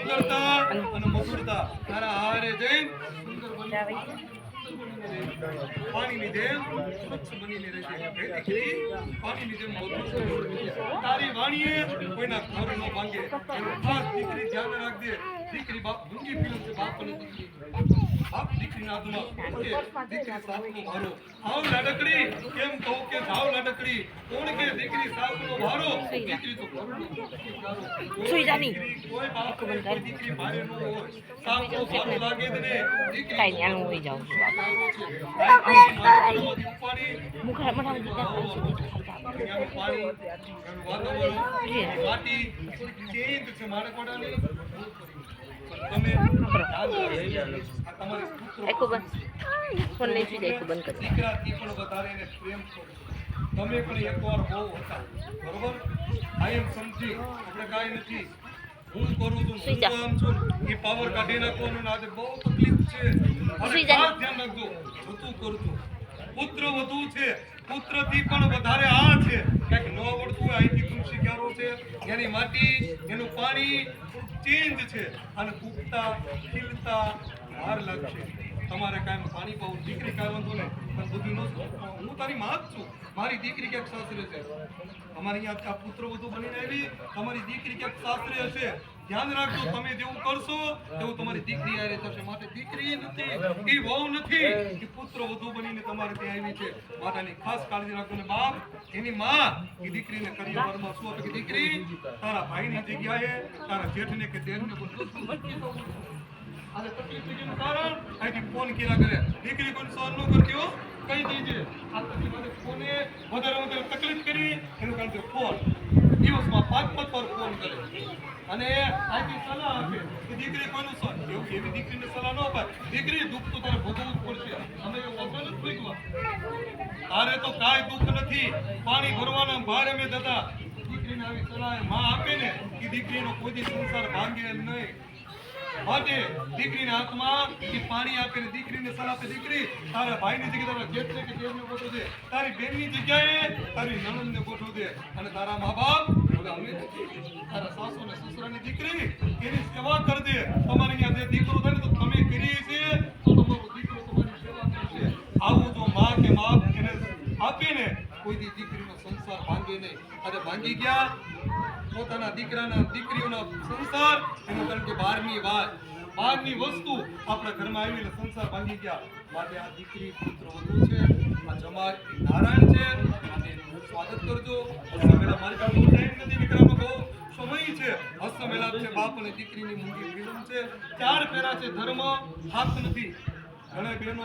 સુંદરતા અને મધુરતા તારા હારે જઈને સુંદર બની પાણીની જેમ સ્વચ્છ બનીને રહેજે. હે દીકરી, પાણીની જેમ મધુર તારી વાણીએ કોઈના ઘર ન ભાંગે. એનું ખાસ દીકરી ધ્યાન રાખજે. દીકરી બાપ ડુંગી પીલું છે, બાપ અને દીકરી બાપ દીકરીના હાથમાં દીકરી સાસનો ભારો. આવ લાડકડી કેમ કહું કે જાવ લાડકડી, કોણ કે દીકરી સાસનો ભારો. દીકરી તો સુઈ જાની કોઈ બાપ કોઈ દીકરી ભારે ન હોય. સાસનો ભારો લાગે જ ને દીકરી કાઈ નહીં હું હોઈ જાઉં છું. મુખા મઠા દીધા પાણી વાતાવરણ ચેન્જ છે મારે કોડાની. તમે તમારે ફોન લઈ જઈ જાય બંધ કરી દીકરાથી પણ વધારે એને પ્રેમ કરો. તમે પણ એકવાર બહુ હતા બરોબર. આઈ એમ સમજી આપણે કાંઈ નથી. હું કરું છું હું કામ છું એ પાવર કાઢી નાખવાનું. આજે બહુ તકલીફ છે. ધ્યાન રાખજો. બધું કરું છું. પુત્ર વધુ છે, પુત્રથી પણ વધારે આ છે. કંઈક ન આવડતું હોય અહીંથી તુલસી ક્યારો છે, એની માટી એનું પાણી ચેન્જ છે અને ઉગતા ખીલતા વાર લાગશે. તમારે કાંઈ પાણી પાવું દીકરી કાંઈ વાંધો નહીં પણ બધું ન હું તારી માં જ છું. મારી દીકરી ક્યાંક સાસરે છે. અમારી અહીંયા આ પુત્ર વધુ બનીને આવી. તમારી દીકરી ક્યાંક સાસરે હશે. ધ્યાન રાખજો. તમે જેવું કરશો તેવું તમારી દીકરી આરે થશે. માટે દીકરી નથી એ વહુ નથી એ પુત્ર વધુ બનીને તમારે ત્યાં આવી છે. માતાની ખાસ કાળજી રાખજો. ને બાપ એની માં એ દીકરીને કરિયરમાં શું કે દીકરી તારા ભાઈની જગ્યાએ તારા જેઠને કે દેરને આજે તકલીફ થઈનું કારણ અહીંથી ફોન કર્યા કરે. દીકરી કોઈ સહન ન કરતી હો કહી દેજે. આ મને ફોને વધારે તકલીફ કરી એનું કારણ છે ફોન. દિવસમાં 5-5 વાર ફોન કરે અને અહીંથી સલાહ આપે કે દીકરી કોઈનું સહન. એવું એવી દીકરીને સલાહ ન અપાય. દીકરી દુઃખ તો તારે ભોગવવું જ પડશે. અમે એવું વગર જ ભોગવા. તારે તો કાંઈ દુઃખ નથી. પાણી ભરવાના ભાર અમે થતા. દીકરીને આવી સલાહ માં આપે ને કે દીકરીનો કોઈ દી સંસાર ભાંગે નહીં. માટે દીકરીના હાથમાં એ પાણી આપે ને દીકરીને સલાહ આપે. દીકરી તારા ભાઈની જગ્યાએ તારા જેઠ છે કે દેવને ગોઠવો દે. તારી બેનની જગ્યાએ તારી નણંદને ગોઠવો દે. અને તારા મા બાપ અમે તારા સાસુ ને સસરાની દીકરી એની સેવા કરજે. તમારે અહીંયા જે દીકરો થાય ને તો તમે કરી છે તો તમારો દીકરો તમારી સેવા કરશે. આવું જો માં કે બાપ એને આપીને કોઈ દી દીકરીનો સંસાર ભાંગે નહીં. આજે ભાંગી ગયા પોતાના દીકરાના દીકરીઓના સંસાર એનું કારણ કે બહારની વસ્તુ આપણા ઘરમાં આવીને સંસાર ભાંગી ગયા. માટે આ દીકરી પુત્ર વધુ છે. આ જમાત નારાયણ છે અને સ્વાગત કરજો. હસ્તમેળાપ મારી પાસે બહુ ટાઈમ નથી. દીકરાનો બહુ સમય છે. હસ્તમેળાપ છે. બાપ અને દીકરીની મૂંગી વિલમ છે. 4 ફેરા છે. ધર્મ હાથ નથી. ઘણા બહેનો